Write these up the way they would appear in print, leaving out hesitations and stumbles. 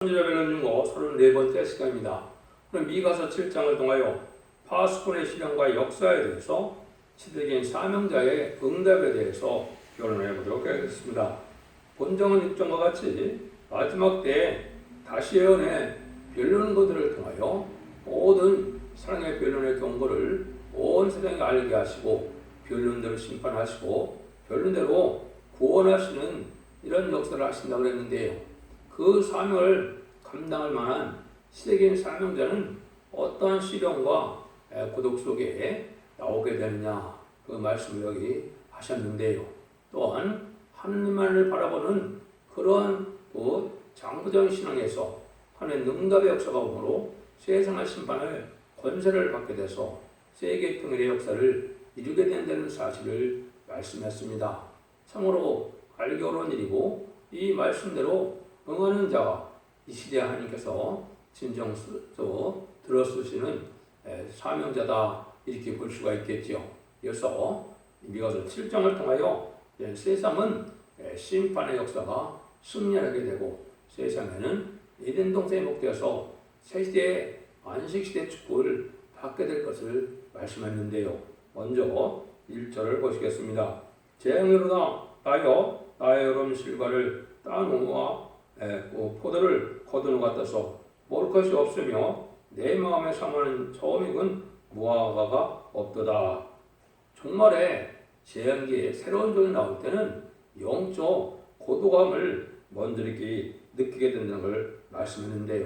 선지자별론 중고 34번째 시간입니다. 오늘 미가서 7장을 통하여 파수꾼의 실현과 역사에 대해서 시대적인 사명자의 응답에 대해서 결론해 보도록 하겠습니다. 본정은 6장과 같이 마지막 때에 다시 예언해 변론 것들을 통하여 모든 사랑의 변론의 경고를 온 세상에 알게 하시고 변론대로 심판하시고 변론대로 구원하시는 이런 역사를 하신다고 했는데요. 그 사명을 감당할 만한 시대적인 사명자는 어떠한 시련과 고독 속에 나오게 되느냐, 그 말씀을 여기 하셨는데요. 또한 하느님만을 바라보는 그러한 장부적인 신앙에서 하나님의 응답의 역사가 오므로 세상의 심판을 권세를 받게 돼서 세계 통일의 역사를 이루게 된다는 사실을 말씀했습니다. 참으로 알기어려운 일이고 이 말씀대로 응하는 자가 이 시대 하나님께서 진정 들어쓰시는 사명자다, 이렇게 볼 수가 있겠지요. 그래서 미가서 7장을 통하여 세상은 심판의 역사가 승리하게 되고 세상에는 에덴 동산에 복되어서 새시대의 안식시대 축복을 받게 될 것을 말씀했는데요. 먼저 1절을 보시겠습니다. 재앙으로다 나여 나의 여름 실과를 따놓아 포도를 거두어갔다서 먹을 것이 없으며 내 마음에 상하는 처음이군 무화과가 없도다. 종말에 재앙기에 새로운 종이 나올 때는 영적 고독함을 먼저 이렇게 느끼게 된다는 걸 말씀했는데요.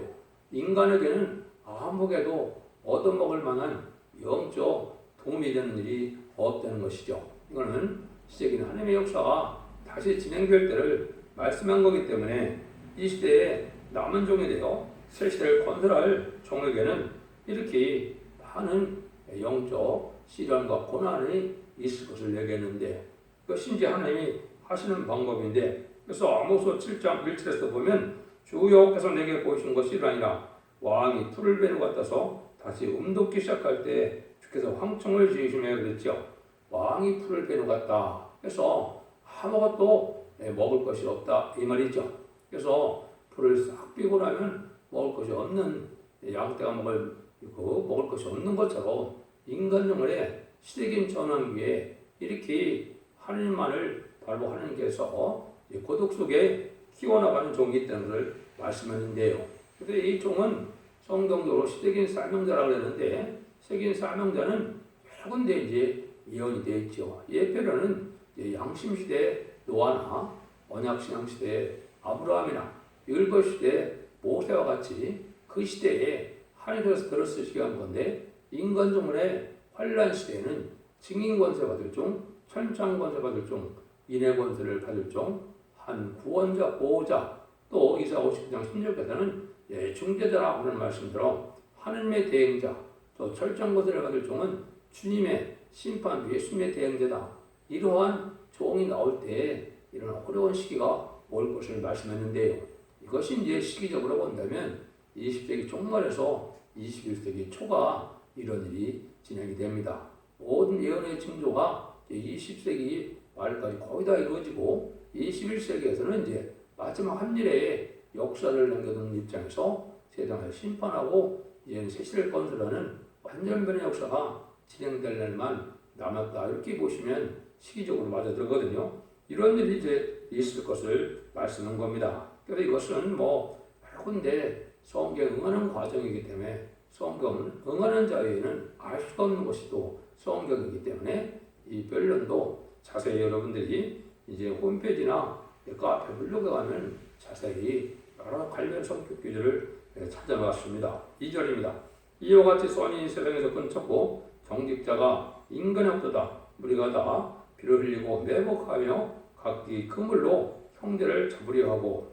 인간에게는 아무개도 얻어먹을 만한 영적 도움이 되는 일이 없다는 것이죠. 이거는 시적인 하나님의 역사가 다시 진행될 때를 말씀한 거기 때문에 이 시대에 남은 종이 되어 새 시대를 건설할 종에게는 이렇게 많은 영적 시련과 고난이 있을 것을 얘기했는데, 그것이 이제 하나님이 하시는 방법인데, 그래서 아모스 7장 1절에서 보면 주 여호와께서 내게 보이신 것이 아니라 왕이 풀을 베는 것 같아서 다시 움돋기 시작할 때 주께서 황청을 지으시며 그랬죠. 왕이 풀을 베는 것 같다. 그래서 아무것도 먹을 것이 없다, 이 말이죠. 그래서 풀을 싹 비고 나면 먹을 것이 없는, 양떼가 먹을 것이 없는 것처럼 인간 영혼의 시대적인 전환기에 이렇게 하나님만을 바로 하나님께서 고독 속에 키워나가는 종이 있다는 것을 말씀했는데요. 그런데 이 종은 성경적으로 시대적인 사명자라고 했는데, 세계적인 사명자는 여러 군데 이제 예언이 되어 있죠. 예표로는 양심시대 노아나 언약신앙시대 아브라함이나 율법시대 모세와 같이 그 시대에 하나님께서 글을 쓰시게 한 건데, 인간 종문의 환란 시대에는 증인 권세 받을 종, 천창 권세 받을 종, 인해 권세를 받을 종, 한 구원자, 보호자, 또 이사 59장 16절에서는 중재자라고 하는 말씀대로 하나님의 대행자, 또 철저한 권세를 받을 종은 주님의 심판, 예수님의 대행자다. 이러한 종이 나올 때 이런 어려운 시기가 올 것을 말씀했는데요. 이것이 이제 시기적으로 본다면 20세기 종말에서 21세기 초가 이런 일이 진행이 됩니다. 모든 예언의 징조가 20세기 말까지 거의 다 이루어지고 21세기에서는 이제 마지막 한 일의 역사를 남겨두는 입장에서 세상을 심판하고 이제 새 시대를 건설하는 완전변의 역사가 진행될 날만 남았다, 이렇게 보시면 시기적으로 맞아 들거든요. 이런 일이 이제 있을 것을 말씀한 겁니다. 그래서 이것은 여러 군데 성경에 응하는 과정이기 때문에 성경은 응하는 자에게는 알 수가 없는 것이 또 성경이기 때문에 이 변론도 자세히 여러분들이 이제 홈페이지나 카페 블로그에 가면 자세히 여러 관련 성격 규제를 찾아놨습니다. 2절입니다. 이와 같이 선이 세상에서 끊쳤고 정직자가 인간의 없도다. 우리가 다 피를 흘리고 매복하며 각기 그물로 형제를 잡으려 하고,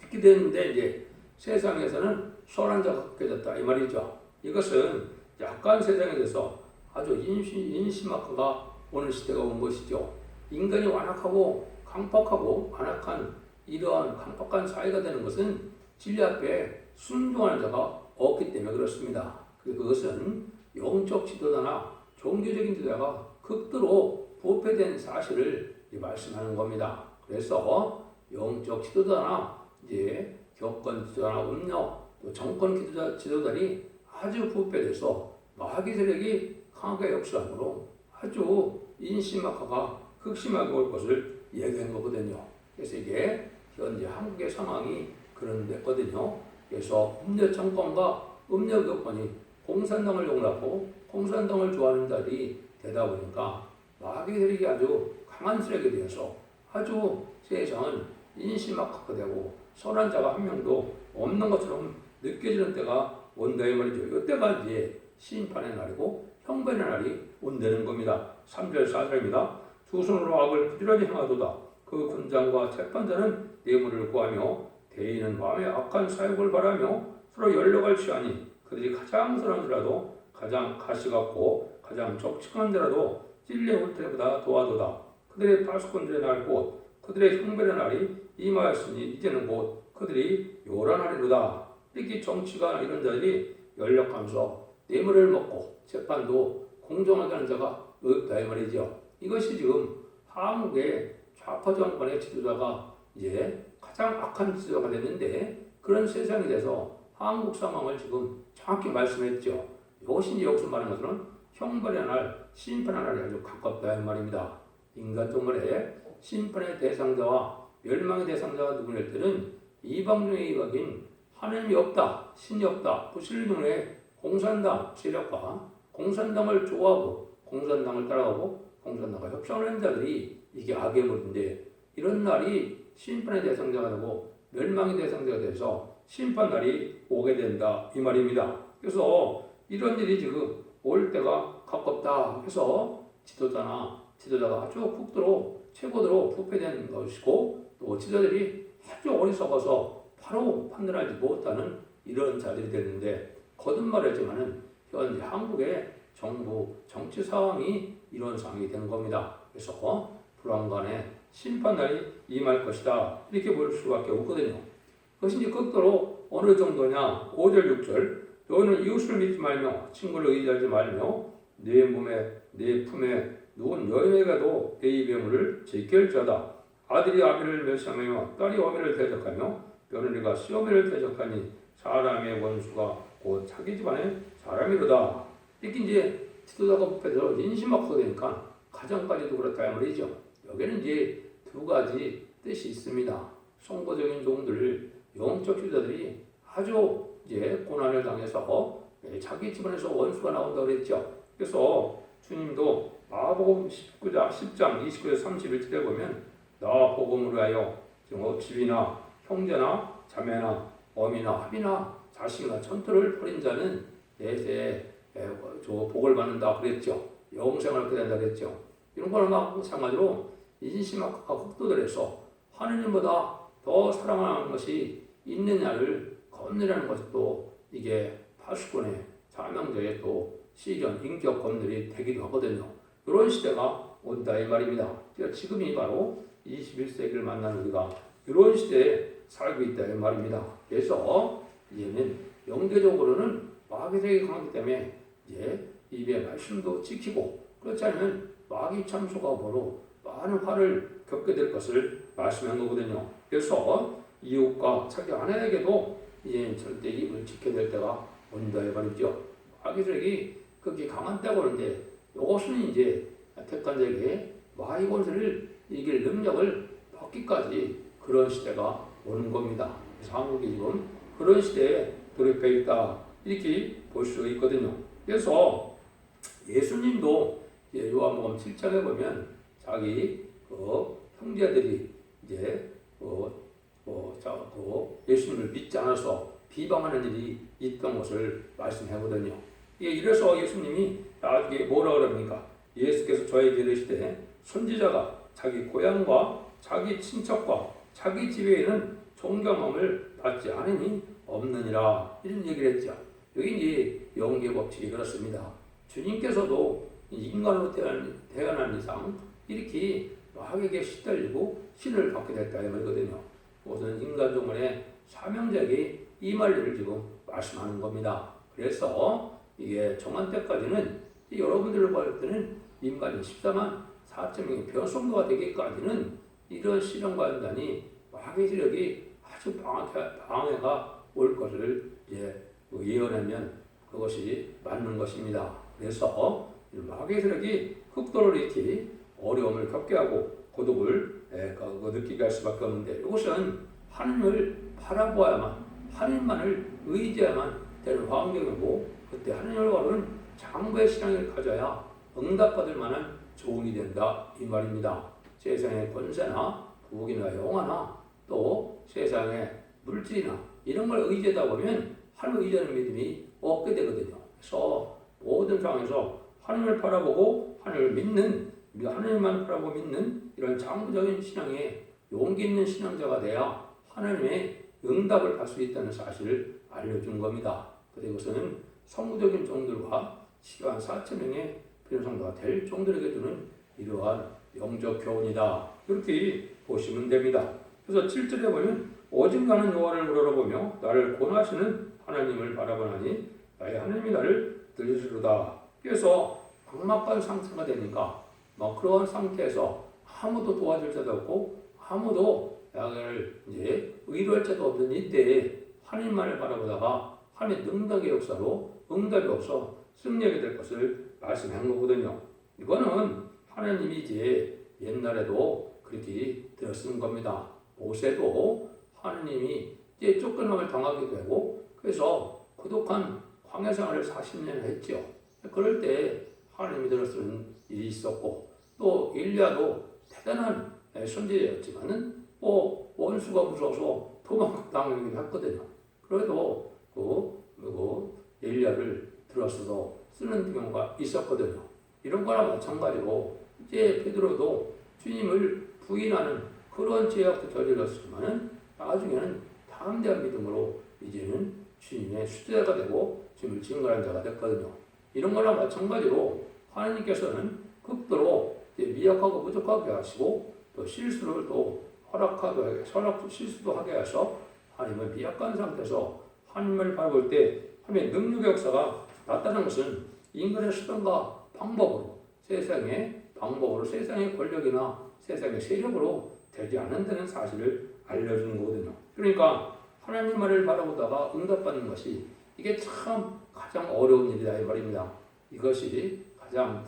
이렇게 되는데 이제 세상에서는 선한 자가 극해졌다, 이 말이죠. 이것은 약간 세상에 대해서 아주 인심학화가 오는 시대가 온 것이죠. 인간이 완악하고 강팍하고 완악한 이러한 강팍한 사회가 되는 것은 진리 앞에 순종하는 자가 없기 때문에 그렇습니다. 그것은 영적 지도자나 종교적인 지도자가 극도로 부패된 사실을 말씀하는 겁니다. 그래서 영적 지도자나 이제 교권 지도자나 음료, 또 정권 지도자들이 아주 부패돼서 마귀 세력이 강하게 역사함으로 아주 인신막하가 극심하게 올 것을 예견한 거거든요. 그래서 이게 현재 한국의 상황이 그런 데거든요. 그래서 음료 정권과 음료 교권이 공산당을 용납하고 공산당을 좋아하는 자들이 되다 보니까 마귀 세력이 아주 강한 세력이 되어서 아주 세상은 인신막하게 되고 선한 자가 한 명도 없는 것처럼 느껴지는 때가 온다 이 말이죠. 이때가 이제 심판의 날이고 형벌의 날이 온다는 겁니다. 3절 4절입니다. 두 손으로 악을 부지런히 행하도다. 그 군장과 재판자는 뇌물을 구하며 대인은 마음에 악한 사욕을 바라며 서로 연력을 취하니 그들이 가장 선한 자라도 가장 가시 같고 가장 적측한 자라도 찔레 울테보다 도하도다. 그들의 파수꾼들의 날 곧 그들의 형벌의 날이 임하였으니 이제는 곧 그들이 요란하리로다. 이렇게 정치가 이런 자들이 연력하면서 뇌물을 먹고 재판도 공정하게 하는 자가 없다 이 말이죠. 이것이 지금 한국의 좌파 정권의 지도자가 이제 가장 악한 지도자가 됐는데 그런 세상이 돼서 한국 상황을 지금 정확히 말씀했죠. 이것이 여기서 말하는 것은 형벌의 날, 심판의 날이 아주 가깝다 이 말입니다. 인간 정권의 심판의 대상자와 멸망의 대상자가 누구냐 때는 이방중의 이각인 하나님이 없다, 신이 없다, 부실중의 공산당 세력과 공산당을 좋아하고 공산당을 따라가고 공산당과 협상하는 자들이 이게 악의 무리인데 이런 날이 심판의 대상자가 되고 멸망의 대상자가 돼서 심판날이 오게 된다 이 말입니다. 그래서 이런 일이 지금 올 때가 가깝다 해서 지도자가 아주 극도로 최고로 부패된 것이고 또 지도자들이 아주 어리석어서 바로 판단하지 못하는 이런 자들이 됐는데 거듭말했지만은 현재 한국의 정부 정치 상황이 이런 상황이 된 겁니다. 그래서 불안간에 심판날이 임할 것이다 이렇게 볼 수밖에 없거든요. 그것이 이제 극도로 어느 정도냐 5절 6절 너희는 이웃을 믿지 말며 친구를 의지하지 말며 내 몸에 내 품에 누군 여인에게도 내 입에물을 지킬자다. 아들이 아비를 멸시하며 딸이 어미를 대적하며 며느리가 시어미를 대적하니 사람의 원수가 곧 자기 집안의 사람이로다. 이렇게 이제 지도자가 부패돼서 인신막하게 되니까 가정까지도 그렇다 이 말이죠. 여기는 이제 두 가지 뜻이 있습니다. 송보적인 종들, 영적 지도자들이 아주 이제 고난을 당해서 자기 집안에서 원수가 나온다고 그랬죠. 그래서 주님도 마가복음 10장 29에서 31절에 보면 나 복음으로 하여 집이나 형제나 자매나 어미나 아비나 자식이나 천토를 버린 자는 내세에 복을 받는다 그랬죠. 영생을 얻게 된다 그랬죠. 이런 거는 마찬가지로 인신막하가 극도들에서 하느님보다 더 사랑하는 것이 있느냐를 건드리는 것도 이게 파수꾼의 사명자의 또 시견 인격 건드리 되기도 하거든요. 이런 시대가 온다 이 말입니다. 지금이 바로 21세기를 만난 우리가 이런 시대에 살고 있다 이 말입니다. 그래서 이제는 영계적으로는 마귀 세력이 강하기 때문에 이제 입의 말씀도 지키고 그렇지 않으면 마귀 참소가 오므로 많은 화를 겪게 될 것을 말씀한 거거든요. 그래서 이웃과 자기 아내에게도 이제 절대 입을 지켜야 될 때가 온다 이 말이죠. 마귀 세력이 그렇게 강한 때가 오는데 이것은 이제 택한 자에게 마귀 권세를 이길 능력을 받기까지 그런 시대가 오는 겁니다. 그래서 한국이 지금 그런 시대에 돌입해 있다 이렇게 볼 수 있거든요. 그래서 예수님도 요한복음 7장에 보면 자기 형제들이 이제 예수님을 믿지 않아서 비방하는 일이 있던 것을 말씀하거든요. 이래서 예수님이 나중에 뭐라 그럽니까? 예수께서 저에게 이르시되 선지자가 자기 고향과 자기 친척과 자기 집에는 존경함을 받지 않으니 없느니라 이런 얘기를 했죠. 여기 이제 영계 법칙이 그렇습니다. 주님께서도 인간으로 태어난 이상 이렇게 마귀에게 시달리고 신을 받게 됐다 이 말이거든요. 그것은 인간 종문의 사명자에게 임할 일을 지금 말씀하는 겁니다. 그래서 이게 정한 때까지는 여러분들을 볼 때는 인간이 14만 4천 명의 변성도가 되기까지는 이런 시련과 연단이 마귀 세력이 아주 방해가 올 것을 이제 예언하면 그것이 맞는 것입니다. 그래서 마귀의 세력이 극도로 이렇게 어려움을 겪게 하고 고독을 느끼게 할 수밖에 없는데, 이것은 하나님을 바라보아야만, 하나님만을 의지해야만 되는 환경이고, 그때 하나님을 바라보는 장부의 신앙을 가져야 응답받을 만한 종이 된다 이 말입니다. 세상의 권세나 부귀나 영화나 또 세상의 물질이나 이런 걸 의지하다 보면 하나님을 의지하는 믿음이 없게 되거든요. 그래서 모든 상황에서 하나님을 바라보고 하나님을 믿는, 하나님만 바라보고 믿는 이런 장부적인 신앙에 용기 있는 신앙자가 돼야 하나님의 응답을 받을 수 있다는 사실을 알려준 겁니다. 그런데 이것은 성구적인 종들과 10만 4천 명의 필요성도가 될 종들에게 주는 이러한 영적 교훈이다. 이렇게 보시면 됩니다. 그래서 7절에 보면 오직 나는 여호와를 물어보며 나를 권하시는 하나님을 바라보나니 나의 하나님이 나를 들으시로다. 그래서 막막한 상태가 되니까 그런 상태에서 아무도 도와줄 자도 없고 아무도 나를 이제 의로할 자도 없는 이때에 하나님만을 바라보다가 하나님의 능력의 역사로 응답이 없어 승리하게 될 것을 말씀한 거거든요. 이거는 하나님이 이제 옛날에도 그렇게 들었은 겁니다. 모세도 하나님이 이제 쫓겨남을 당하게 되고 그래서 고독한 광야 생활을 40년 했죠. 그럴 때 하나님이 들어쓰는 일이 있었고, 또 엘리야도 대단한 선지자였지만은 원수가 무서워서 도망당하긴 했거든요. 그래도 엘리야를 들어서서 쓰는 경우가 있었거든요. 이런 거랑 마찬가지로 이제 베드로도 주님을 부인하는 그런 죄악도 저질렀지만은 나중에는 담대한 믿음으로 이제는 주님의 수제자가 되고 주님을 증거하는 자가 됐거든요. 이런 거랑 마찬가지로 하나님께서는 극도로 미약하고 부족하게 하시고 또 실수를 또 실수도 하게 하셔서 하나님을 미약한 상태에서 하나님을 바라볼 때 하나님의 능력의 역사가 나타나는 것은 인간의 수단과 방법으로 세상의 권력이나 세상의 세력으로 되지 않는다는 사실을 알려주는 거거든요. 그러니까 하나님 말을 바라보다가 응답받는 것이 이게 참 가장 어려운 일이다 이 말입니다. 이것이 가장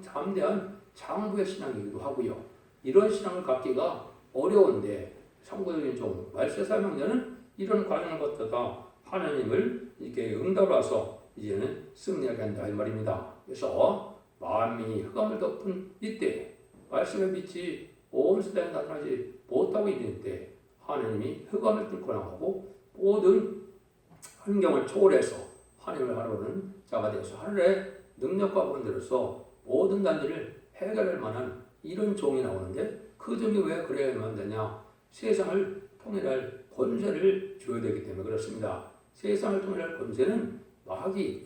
담대한 장부의 신앙이기도 하고요. 이런 신앙을 갖기가 어려운데 성구적인 종 말세 사명자는 이런 과정을 거쳐서 하나님을 이렇게 응답하서 이제는 승리하게 한다 이 말입니다. 그래서 만민이 흑암을 덮은 이때 말씀의 빛이 온 세상에 나타나지 못하고 있는 때 하나님이 흑암을 뚫고 나가고 모든 환경을 초월해서 하나님을 바라보는 자가 되어서 하늘의 능력과 본대로서 모든 단지를 해결할 만한 이런 종이 나오는데 그 종이 왜 그래야만 되냐? 세상을 통일할 권세를 줘야 되기 때문에 그렇습니다. 세상을 통일할 권세는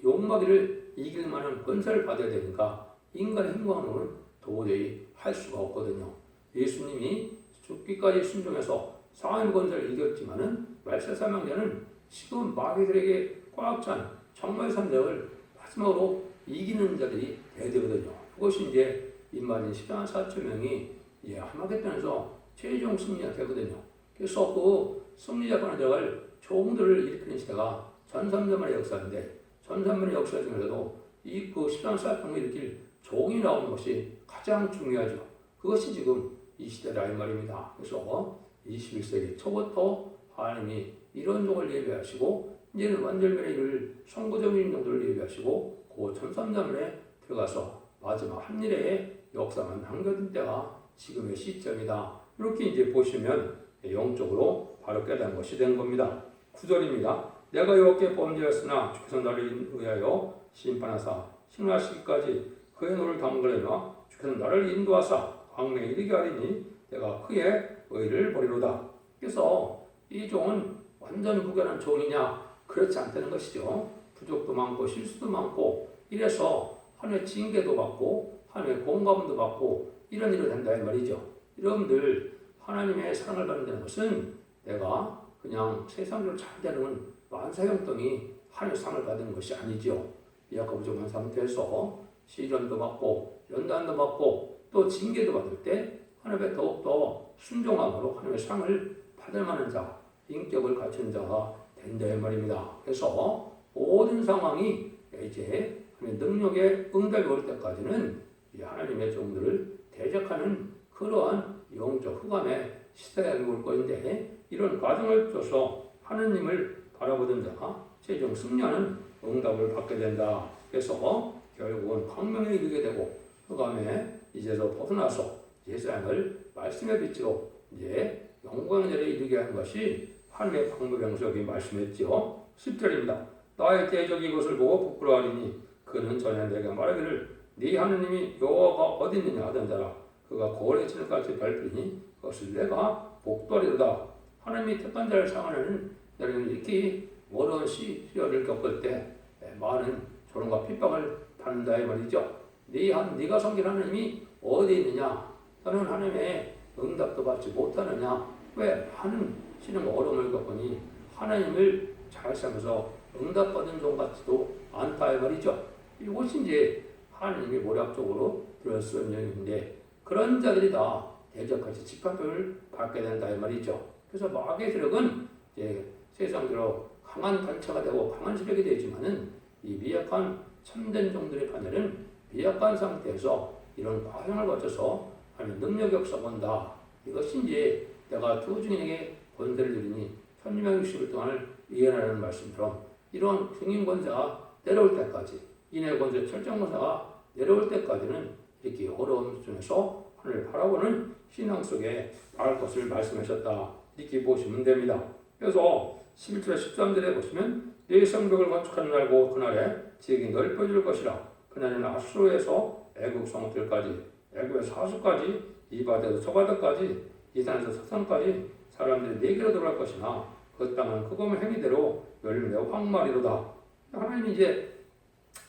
욕마귀를 이길 만한 권세를 받아야 되니까 인간의 행동으로는 도저히 할 수가 없거든요. 예수님이 죽기까지 순종해서 상하의 권세를 이겼지만은 말세 사명자는 지금 마귀들에게 꽉 찬 정말 산적을 마지막으로 이기는 자들이 돼야 되거든요. 그것이 이제 인마진 10만 4천 명이 하마겟돈에서 최종 승리가 되거든요. 그래서 그 승리자 권한적을 종들을 일으키는 시대가 전삼전만의 역사인데 전삼전만의 역사 중에서도 이 10만 4천 명을 일으킬 종이 나오는 것이 가장 중요하죠. 그것이 지금 이 시대라 이 말입니다. 그래서 21세기 초부터 하나님이 이런 종을 예배하시고 이제는 완전면에 이를 선구적인 종들을 예배하시고 그 전삼전만에 들어가서 마지막 한일의 역사만 남겨둔 때가 지금의 시점이다. 이렇게 이제 보시면 영적으로 바로 깨달은 것이 된 겁니다. 9절입니다. 내가 여호와께 범죄하였으나 주께서 나를 위하여 심판하사 심하시기까지 그의 노를 담으려나 주께서 나를 인도하사 광명에 이르게 하리니 내가 그의 의를 보리로다. 그래서 이 종은 완전 부결한 종이냐? 그렇지 않다는 것이죠. 부족도 많고 실수도 많고 이래서 하나님의 징계도 받고 하나님의 공감도 받고 이런 일을 한다 이 말이죠. 여러분들 하나님의 사랑을 받는다는 것은 내가 그냥 세상적으로 잘 되는 만사형통이 하나님의 사랑을 받는 것이 아니죠. 미약하고 부족한 상태에서 시련도 받고 연단도 받고 또 징계도 받을 때 하나님의 더욱더 순종함으로 하나님의 사랑을 받을 만한 자, 인격을 갖춘 자가 된다 이 말입니다. 그래서 모든 상황이 이제 능력의 응답이 올 때까지는 하나님의 종들을 대적하는 그러한 영적 흑암의 시대가 올 것인데, 이런 과정을 쫓아서 하나님을 바라보던 자가 최종 승리하는 응답을 받게 된다. 그래서 결국은 광명에 이르게 되고 흑암의 이제서 벗어나서 세상을 말씀의 빛으로 이제 영광의 자리에 이르게 하는 것이 하나님의 방법이라고 여기 말씀했죠. 10절입니다. 나의 대적이 이것을 보고 부끄러워하리니 그는 전에 내게 말하기를 네 하나님이 여호와가 어디 있느냐 하던 자라. 그가 거울에 치는같이 밟으니 그것을 내가 복도하리로다. 하나님이 택한 자를 상하는 여러분 이렇게 어려운 시련을 겪을 때 많은 조롱과 핍박을 받는다 이 말이죠. 네가 섬긴 하나님이 어디 있느냐? 너는 하나님의 응답도 받지 못하느냐? 왜 많은 시련과 어려움을 겪으니 하나님을 잘 살면서 응답받은 종 같지도 않다 이 말이죠. 이것이 이제 하나님이 모략적으로 들었을 영역인데, 그런 자들이 다 대적같이 집합을 받게 된다 이 말이죠. 그래서 마귀의 세력은 이제 세상적으로 강한 단체가 되고 강한 세력이 되지만은 이 미약한 참된 종들의 반열은 미약한 상태에서 이런 과정을 거쳐서 하나님 능력이 없어본다. 이것이 이제 내가 두 증인에게 권세를 드리니 천리명 60일 동안을 이해하라는 말씀처럼 이런 중인 권세가 내려올 때까지, 인의 권세 철저한 권세가 내려올 때까지는 이렇게 어려움 중에서 하나님을 바라보는 신앙 속에 나갈 것을 말씀하셨다. 이렇게 보시면 됩니다. 그래서 11절 13절에 보시면 네 성벽을 건축하는 날고 그날에 지역이 넓어질 것이라. 그날에는 아수르에서 애굽 성읍들까지, 애굽에서 하수까지, 이 바다에서 저 바다까지, 이 산에서 저 산까지 사람들이 내게로 들어갈 것이나 그 땅은 그것의 행위대로 열매 황말이로다. 하나님이 이제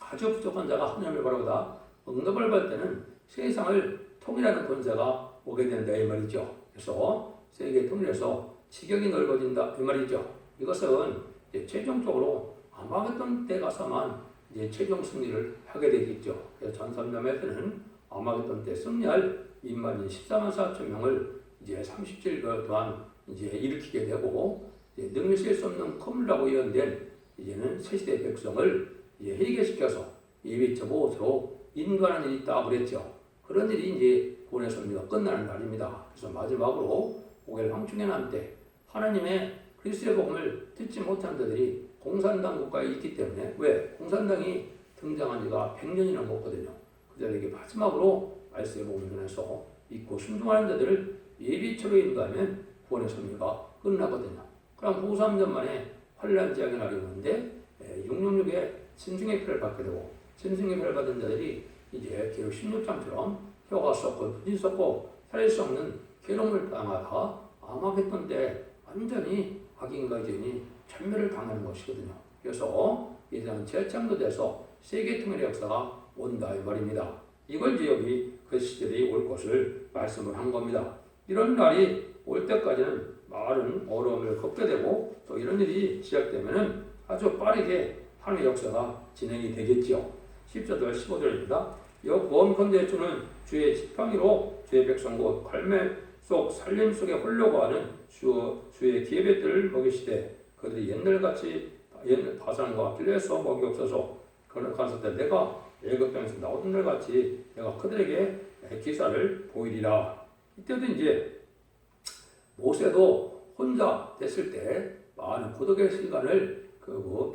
아주 부족한 자가 하나님을 바라보다 응답을 받을 때는 세상을 통일하는 권세가 오게 된다 이 말이죠. 그래서 세계 통일해서 지경이 넓어진다 이 말이죠. 이것은 이제 최종적으로 아마겟돈 때 가서만 이제 최종 승리를 하게 되겠죠. 그래서 전선점에 때는 아마겟돈 때 승리할 인만인 14만 4천 명을 이제 37일 동안 이제 일으키게 되고, 이제 능히 쓸 수 없는 커물라고 예언된 이제는 새시대 백성을 이제 해결시켜서 예비처 보호소로 인도하는 일이 있다 그랬죠. 그런 일이 이제 구원의 섭리가 끝나는 날입니다. 그래서 마지막으로 고개를 황충해 난 때 하나님의 그리스도의 복음을 듣지 못한 자들이 공산당 국가에 있기 때문에, 왜? 공산당이 등장한 지가 100년이 넘었거든요. 그들에게 마지막으로 말씀의 복음을 전해서 믿고 순종하는 자들을 예비처로 인도하면 구원의 섭리가 끝나거든요. 그럼 후 3년 만에 환란 지향의 날이 오는데 666에 짐승의 피를 받게 되고, 짐승의 피를 받은 자들이 이제 기록 16장처럼 혀가 썩고 부진 썩고 살릴 수 없는 괴로움을 당하다 아마겟돈 때 완전히 악인과 죄인이 전멸을 당하는 것이거든요. 그래서 이제는 재창조돼서 세계 통일의 역사가 온다 이 말입니다. 이걸 이제 여기 그 시절이 올 것을 말씀을 한 겁니다. 이런 날이 올 때까지는 많은 어려움을 겪게 되고, 또 이런 일이 시작되면은 아주 빠르게 하나님의 역사가 진행이 되겠죠. 10절 15절입니다. 여구원컨대 주는 주의 지팡이로 주의 백성 곧 갈매 속 살림 속에 홀려고 하는 주의 기회배들을 먹이시되 그들이 옛날같이 바산과 길에서 먹이 없어서 그런 갔을 때 내가 애굽 땅에서 나오던 날같이 내가 그들에게 기사를 보이리라. 이때도 이제 모세도 혼자 됐을 때 많은 고독의 시간을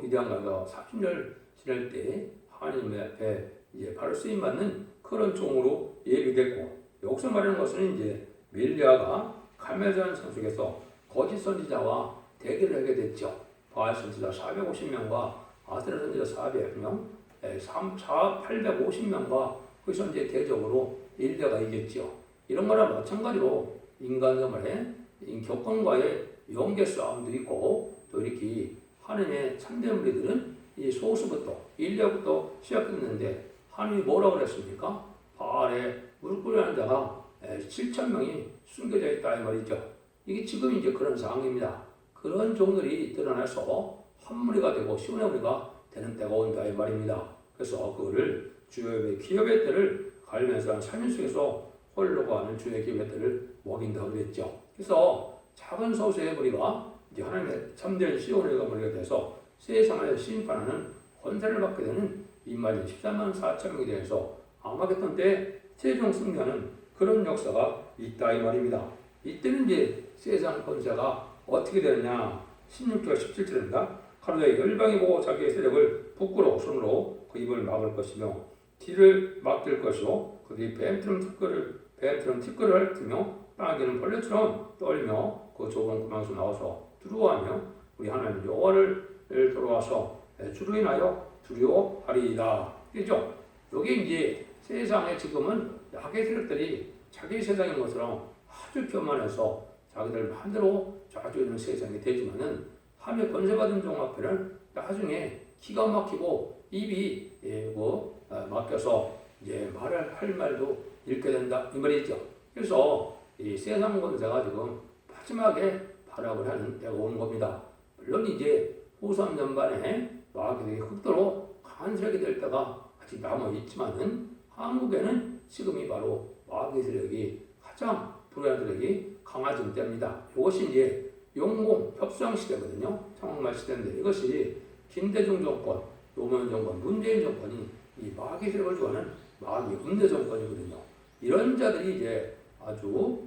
비대한 가서 30년 지날 때 하나님 앞에 이제 바로 쓰임 받는 그런 종으로 예비됐고, 여기서 말하는 것은 이제 밀리아가 갈멜산 성 속에서 거짓 선지자와 대결을 하게 됐죠. 바알 선지자 450명과 아세라 선지자 400명, 850명과 거기서 이제 대적으로 밀리아가 이겼죠. 이런 거랑 마찬가지로 인간 생활에 격언과의 영계 싸움도 있고, 또 이렇게 하나님의 참된 우리들은 이 소수부터 인류부터 시작했는데 하나님이 뭐라고 그랬습니까? 바알에 무릎 꿇는 자가 7,000명이 숨겨져 있다 이 말이죠. 이게 지금 이제 그런 상황입니다. 그런 종들이 드러나서 한 무리가 되고 시온의 무리가 되는 때가 온다 이 말입니다. 그래서 그거를 주의 기업의 때를 갈면서 한 3일 속에서 홀로가 하는 주의 기업의 때를 먹인다고 그랬죠. 그래서 작은 소수의 무리가 이제 하나님의 참된 시온의 건물이 돼서 세상을 심판하는 권세를 받게 되는 인마진 13만 4천 명에 대해서 아마겟돈 때 최종 승리하는 그런 역사가 있다 이 말입니다. 이때는 이제 세상 권세가 어떻게 되느냐. 16절 17절입니다. 하루에 열방이 보고 자기의 세력을 부끄러워 손으로 그 입을 막을 것이며 뒤를 막을 것이요 그들이 뱀처럼 티끌을 핥으며 땅에는 벌레처럼 떨며 그 좁은 구멍에서 나와서 두려워하며 우리 하나님 여호와를 돌아와서 주로 인하여 두려워하리이다. 그죠? 여기 이제 세상에 지금은 악의 세력들이 자기 세상인 것처럼 아주 교만해서 자기들 마음대로 자주 있는 세상이 되지만은 하나님의 권세받은 종 앞에는 나중에 기가 막히고 입이 막혀서 이제 말을 할 말도 잃게 된다 이 말이죠. 그래서 이 세상 권세가 지금 마지막에 발악을 하는 때가 오는 겁니다. 물론 이제 후삼 전반에 마귀들이 극도로 강한 세력이 될 때가 아직 남아 있지만은 한국에는 지금이 바로 마귀 세력이 가장 불의한 세력이 강해진 때입니다. 이것이 이제 용공 협상 시대거든요. 창왕말 시대인데 이것이 김대중 정권, 노무현 정권, 문재인 정권이 이 마귀 세력을 좋아하는 마귀 음대 정권이거든요. 이런 자들이 이제 아주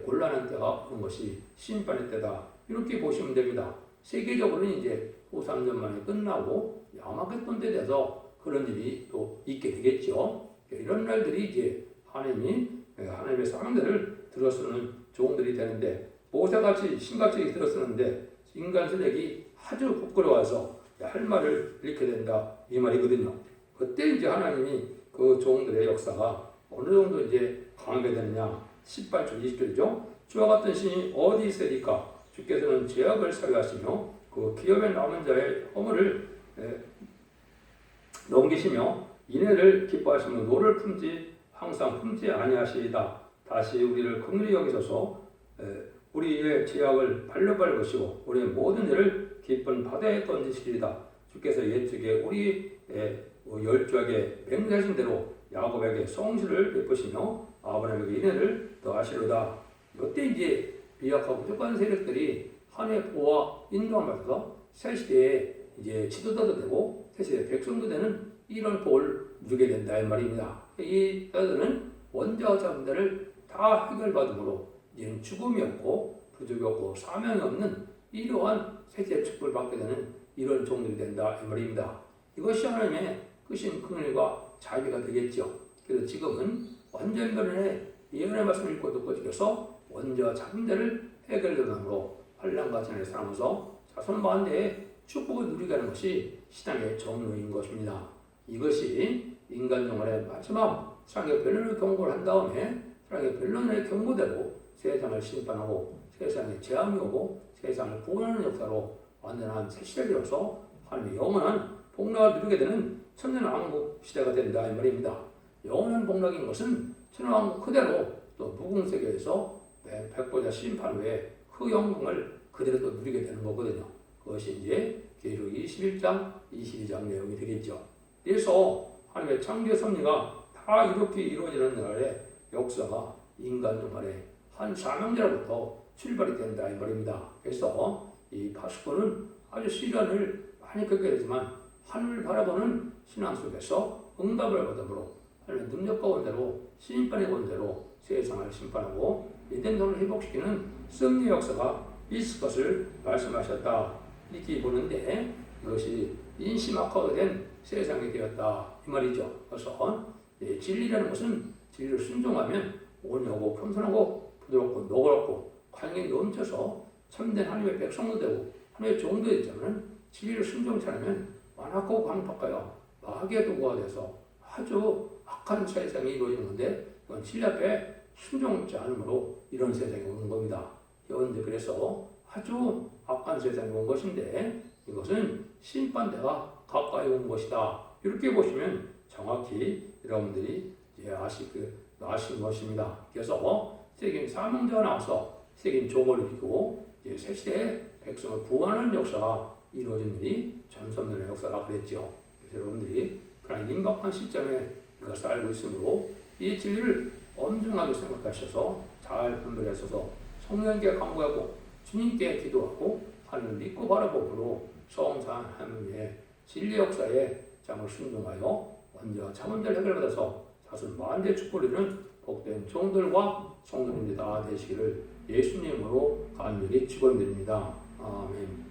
곤란한 때가 오는 것이 심판의 때다. 이렇게 보시면 됩니다. 세계적으로는 이제 후삼전만에 끝나고 아마겟돈 때 돼서 그런 일이 또 있게 되겠죠. 이런 날들이 이제 하나님의 사명들을 들어쓰는 종들이 되는데 모세같이 신같이 들어쓰는데 인간 세력이 아주 부끄러워서 할 말을 잃게 된다 이 말이거든요. 그때 이제 하나님이 그 종들의 역사가 어느 정도 이제 강하게 되느냐. 18절 20절이죠. 주와 같은 신이 어디 있으리까? 주께서는 죄악을 사유하시며 그 기업에 남은 자의 허물을 넘기시며 인애를 기뻐하시며 노를 항상 품지 아니하시이다. 다시 우리를 긍휼히 여기소서. 우리의 죄악을 발려 밟으시고 우리의 모든 일을 깊은 바다에 던지시리다. 주께서 옛적에 우리 열조에게 맹세하신 대로 야곱에게 성실을 베푸시며 아브라함에게 인애를 더하시리다. 이때 이제 미약하고 부족한 세력들이 하나님의 보호와 인도함 받아서 새 시대에 이제 지도자도 되고 새 시대 백성도 되는 이런 복을 누리게 된다 이 말입니다. 이 자들은 원자와 자문들을 다 해결받음으로 이제는 죽음이 없고 부족이 없고 사명이 없는 이러한 새 시대의 축복을 받게 되는 이런 종들이 된다 이 말입니다. 이것이 하나님의 크신 긍휼과 자비가 되겠죠. 그래서 지금은 완전변의 예언의 말씀을 읽고 듣고 지켜서 원자와 자문들을 해결되므로 환난과 재난을 살아가면서 자손 반대의 축복을 누리게 하는 것이 신앙의 정로인 것입니다. 이것이 인간 영혼의 마지막 사랑의 변론을 경고를 한 다음에 사랑의 변론의 경고대로 세상을 심판하고 세상에 재앙이 오고 세상을 구원하는 역사로 완전한 새 시대로서 하나님의 영원한 복락을 누리게 되는 천년왕국 시대가 된다 이 말입니다. 영원한 복락인 것은 천년왕국 그대로 또 무궁세계에서 백보자 심판 후에 그 영광을 그대로 또 누리게 되는 거거든요. 그것이 이제 계시록 21장, 22장 내용이 되겠죠. 그래서 하나님의 창조의 섭리가 다 이렇게 이루어지는 날에 역사가 인간 영혼의 한 사명자로부터 출발이 된다 이 말입니다. 그래서 이 파수꾼은 아주 시련을 많이 겪게 되지만 하늘을 바라보는 신앙 속에서 응답을 받음으로 하나님의 능력과 원대로 심판의 원대로 세상을 심판하고 인생론을 회복시키는 승리 역사가 있을 것을 말씀하셨다. 이렇게 보는데 이것이 인심악화가 된 세상이 되었다 이 말이죠. 그래서 진리라는 것은 진리를 순종하면 온유하고 겸손하고 부드럽고 너그럽고 관용이 넘쳐서 참된 하나님의 백성도 되고 하나님의 종도 되자면 진리를 순종치 않으면 완악하고 광팍하여 마귀의 도구가 돼서 아주 악한 세상이 이루어지는 건데 이건 진리 앞에 순종치 않으므로 이런 세상이 오는 겁니다. 현재 그래서 아주 악한 세상이 온 것인데 이것은 심판대가 가까이 온 것이다. 이렇게 보시면 정확히 여러분들이 아신 것입니다. 그래서 세계인 사명자가 나와서 세계인 종을 이루고 새 시대의 백성을 구하는 역사가 이루어진 일이 전선들의 역사라 그랬죠. 그래서 여러분들이 그런 임박한 시점에 이것을 알고 있으므로 이 진리를 엄중하게 생각하셔서 잘 분별하셔서 성령께 간구하고 주님께 기도하고 하는 믿고 바라보므로 성산 하나님의 진리 역사에 장을 순종하여 원죄와 참음들 해결받아서 자손 만대 축복을 이루는 복된 종들과 성도님들 다 되시기를 예수님으로 간절히 축원드립니다. 아멘.